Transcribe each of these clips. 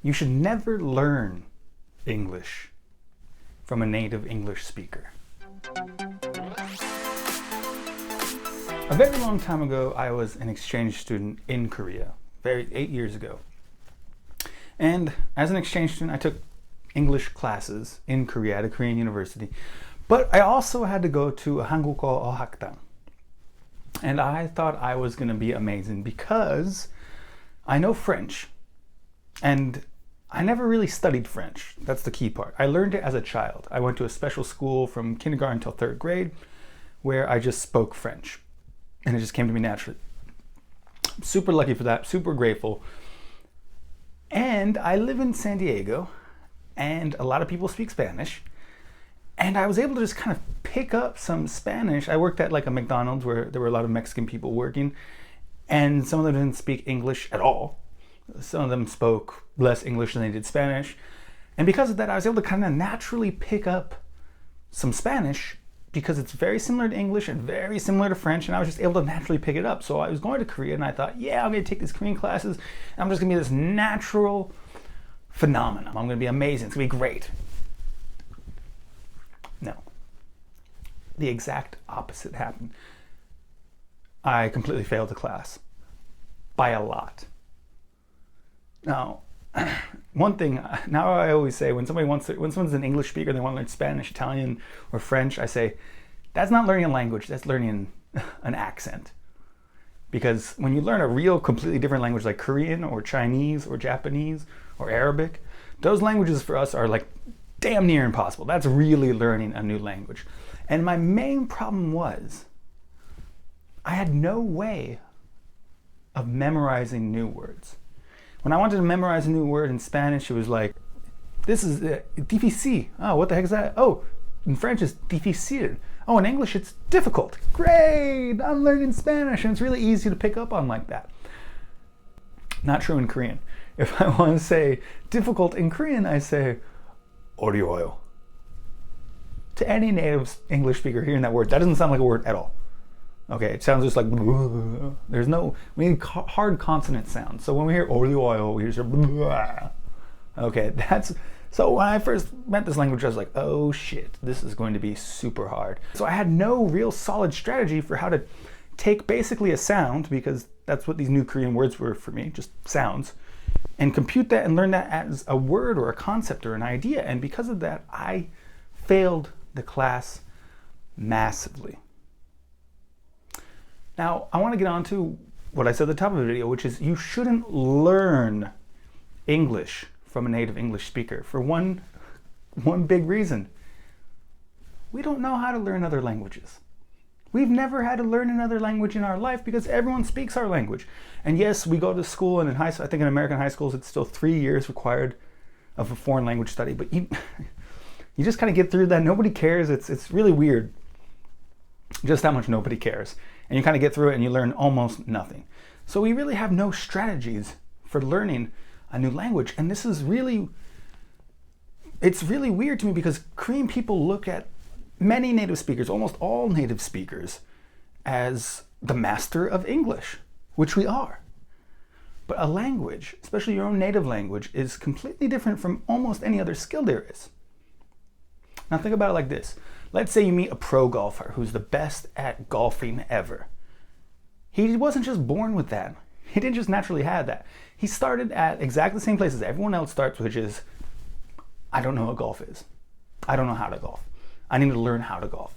You should never learn English from a native English speaker. A very long time ago, I was an exchange student in Korea, 8 years ago. And as an exchange student, I took English classes in Korea at a Korean university. But I also had to go to a 한국어 어학당. And I thought I was going to be amazing because I know French. And I never really studied French. That's the key part. I learned it as a child. I went to a special school from kindergarten till 3rd grade where I just spoke French. And it just came to me naturally. I'm super lucky for that, super grateful. And I live in San Diego, and a lot of people speak Spanish. And I was able to just kind of pick up some Spanish. I worked at like a McDonald's where there were a lot of Mexican people working, and some of them didn't speak English at all. Some of them spoke less English than they did Spanish. And because of that, I was able to kind of naturally pick up some Spanish because it's very similar to English and very similar to French, and I was just able to naturally pick it up. So I was going to Korea and I thought, yeah, I'm going to take these Korean classes and I'm just going to be this natural phenomenon. I'm going to be amazing. It's going to be great. No. The exact opposite happened. I completely failed the class by a lot. Now, one thing, now I always say when someone's an English speaker, they want to learn Spanish, Italian, or French, I say, that's not learning a language, that's learning an accent. Because when you learn a real completely different language like Korean or Chinese or Japanese or Arabic, those languages for us are like damn near impossible. That's really learning a new language. And my main problem was I had no way of memorizing new words. When I wanted to memorize a new word in Spanish, it was like, this is difícil. Oh, what the heck is that? Oh, in French it's difícil. Oh, in English it's difficult. Great, I'm learning Spanish and it's really easy to pick up on like that. Not true in Korean. If I want to say difficult in Korean, I say 어려워요. To any native English speaker hearing that word, that doesn't sound like a word at all. Okay, it sounds just like, we need hard consonant sounds. So when we hear 어려워요, we hear, okay, so when I first met this language, I was like, oh shit, this is going to be super hard. So I had no real solid strategy for how to take basically a sound, because that's what these new Korean words were for me, just sounds, and compute that and learn that as a word or a concept or an idea. And because of that, I failed the class massively. Now, I want to get on to what I said at the top of the video, which is you shouldn't learn English from a native English speaker for one big reason. We don't know how to learn other languages. We've never had to learn another language in our life because everyone speaks our language. And yes, we go to school, and in high school, I think in American high schools, it's still 3 years required of a foreign language study, but you just kind of get through that. Nobody cares. It's really weird just how much nobody cares. And you kind of get through it and you learn almost nothing. So we really have no strategies for learning a new language. And this is it's really weird to me because Korean people look at many native speakers, almost all native speakers, as the master of English, which we are. But a language, especially your own native language, is completely different from almost any other skill there is. Now think about it like this. Let's say you meet a pro golfer who's the best at golfing ever. He wasn't just born with that. He didn't just naturally have that. He started at exactly the same place as everyone else starts, which is, I don't know what golf is. I don't know how to golf. I need to learn how to golf.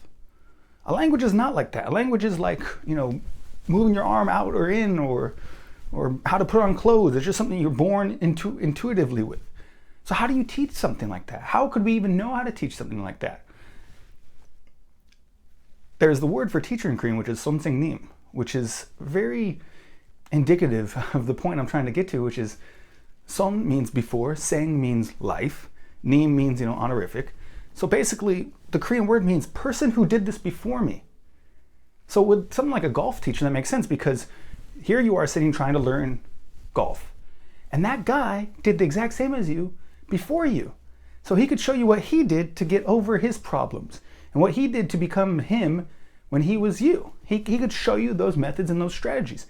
A language is not like that. A language is like, moving your arm out or in, or how to put on clothes. It's just something you're born intuitively with. So how do you teach something like that? How could we even know how to teach something like that? There's the word for teacher in Korean, which is somsengnim, which is very indicative of the point I'm trying to get to, which is som means before, seng means life, nim means, honorific. So basically, the Korean word means person who did this before me. So with something like a golf teacher, that makes sense because here you are sitting trying to learn golf. And that guy did the exact same as you before you. So he could show you what he did to get over his problems and what he did to become him when he was you. He could show you those methods and those strategies.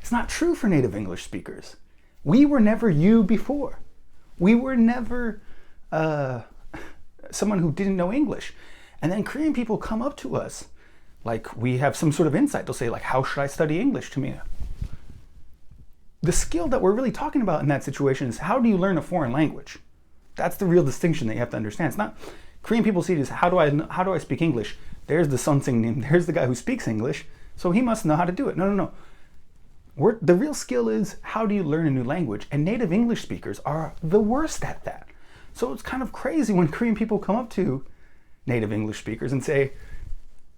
It's not true for native English speakers. We were never you before. We were never someone who didn't know English. And then Korean people come up to us like we have some sort of insight. They'll say like, how should I study English to me? The skill that we're really talking about in that situation is how do you learn a foreign language? That's the real distinction that you have to understand. It's not, Korean people see it as how do I speak English? There's the Sunsing Nim, there's the guy who speaks English, so he must know how to do it. No. The real skill is how do you learn a new language? And native English speakers are the worst at that. So it's kind of crazy when Korean people come up to native English speakers and say,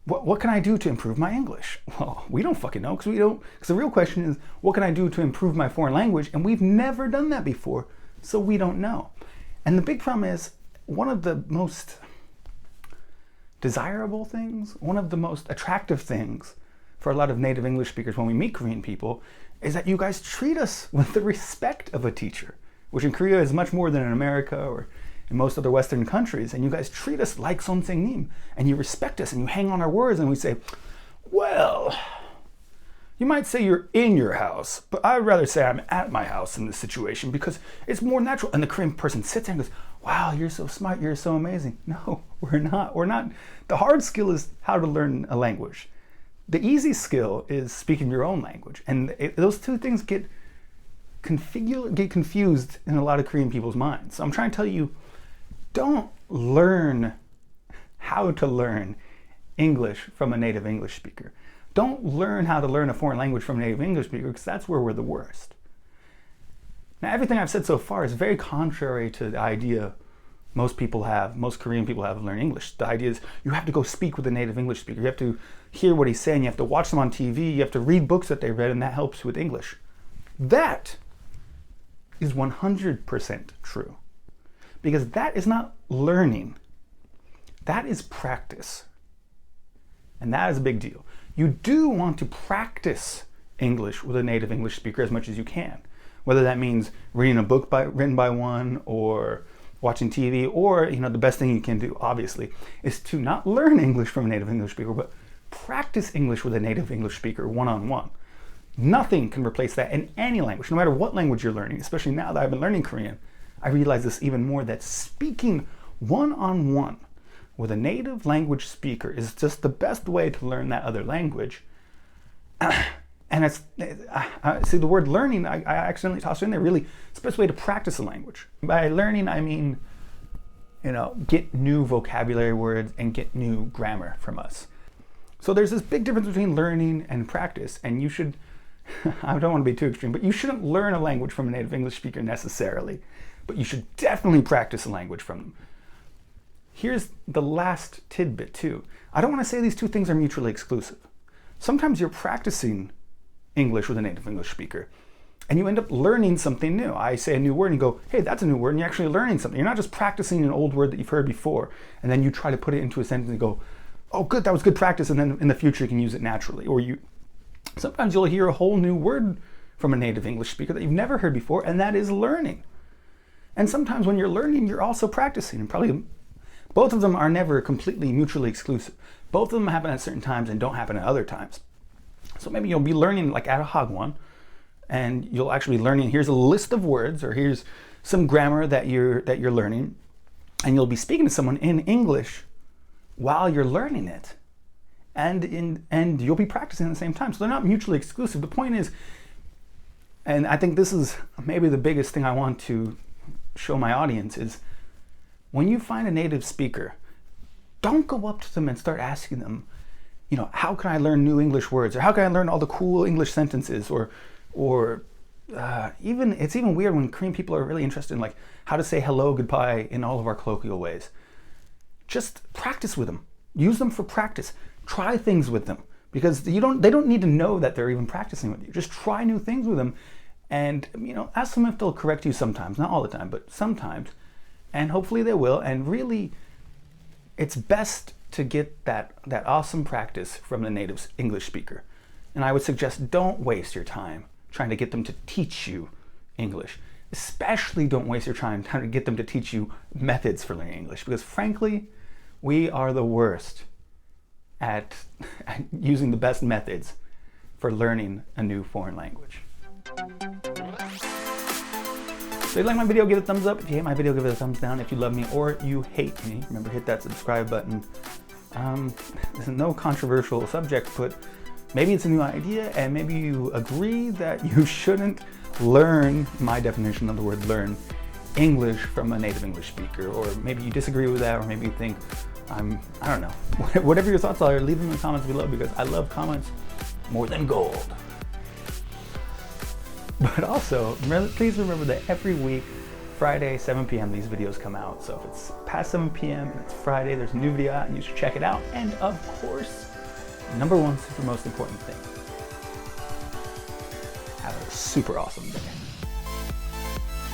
what can I do to improve my English? Well, we don't fucking know because the real question is, what can I do to improve my foreign language? And we've never done that before, so we don't know. And the big problem is, one of the most desirable things, one of the most attractive things for a lot of native English speakers when we meet Korean people is that you guys treat us with the respect of a teacher, which in Korea is much more than in America or in most other Western countries. And you guys treat us like 선생님, and you respect us and you hang on our words, and we say, well, you might say you're in your house, but I'd rather say I'm at my house in this situation because it's more natural. And the Korean person sits there and goes, wow, you're so smart, you're so amazing. No, we're not. The hard skill is how to learn a language. The easy skill is speaking your own language. And those two things get confused in a lot of Korean people's minds. So I'm trying to tell you, don't learn how to learn English from a native English speaker. Don't learn how to learn a foreign language from a native English speaker, because that's where we're the worst. Now, everything I've said so far is very contrary to the idea most Korean people have of learning English. The idea is you have to go speak with a native English speaker. You have to hear what he's saying. You have to watch them on TV. You have to read books that they read, and that helps with English. That is 100% true. Because that is not learning. That is practice. And that is a big deal. You do want to practice English with a native English speaker as much as you can. Whether that means reading a book written by one, or watching TV, or the best thing you can do, obviously, is to not learn English from a native English speaker, but practice English with a native English speaker one-on-one. Nothing can replace that in any language, no matter what language you're learning, especially now that I've been learning Korean. I realize this even more, that speaking one-on-one with a native language speaker is just the best way to learn that other language. And see, the word learning, I accidentally tossed in there. Really, it's the best way to practice a language. By learning, I mean, get new vocabulary words and get new grammar from us. So there's this big difference between learning and practice, and you should, I don't want to be too extreme, but you shouldn't learn a language from a native English speaker necessarily, but you should definitely practice a language from them. Here's the last tidbit too. I don't want to say these two things are mutually exclusive. Sometimes you're practicing English with a native English speaker, and you end up learning something new. I say a new word and you go, hey, that's a new word, and you're actually learning something. You're not just practicing an old word that you've heard before, and then you try to put it into a sentence and go, oh good, that was good practice, and then in the future you can use it naturally. Or sometimes you'll hear a whole new word from a native English speaker that you've never heard before, and that is learning. And sometimes when you're learning, you're also practicing, and probably both of them are never completely mutually exclusive. Both of them happen at certain times and don't happen at other times. So maybe you'll be learning like at a hagwon, and you'll actually be learning, here's a list of words, or here's some grammar that you're learning, and you'll be speaking to someone in English while you're learning it. And you'll be practicing at the same time. So they're not mutually exclusive. The point is, and I think this is maybe the biggest thing I want to show my audience, is when you find a native speaker, don't go up to them and start asking them, how can I learn new English words? Or how can I learn all the cool English sentences? Or it's even weird when Korean people are really interested in like how to say hello, goodbye in all of our colloquial ways. Just practice with them. Use them for practice. Try things with them, because they don't need to know that they're even practicing with you. Just try new things with them, and ask them if they'll correct you sometimes, not all the time, but sometimes, and hopefully they will. And really, it's best to get that awesome practice from the native English speaker. And I would suggest don't waste your time trying to get them to teach you English. Especially don't waste your time trying to get them to teach you methods for learning English, because frankly, we are the worst at using the best methods for learning a new foreign language. So if you like my video, give it a thumbs up. If you hate my video, give it a thumbs down. If you love me or you hate me, remember, hit that subscribe button. This is no controversial subject, but maybe it's a new idea, and maybe you agree that you shouldn't learn, my definition of the word learn, English from a native English speaker, or maybe you disagree with that, or maybe you think I don't know. Whatever your thoughts are, leave them in the comments below, because I love comments more than gold. But also, please remember that every week, Friday, 7 p.m., these videos come out. So if it's past 7 p.m. and it's Friday, there's a new video out and you should check it out. And of course, number one, super most important thing, have a super awesome day.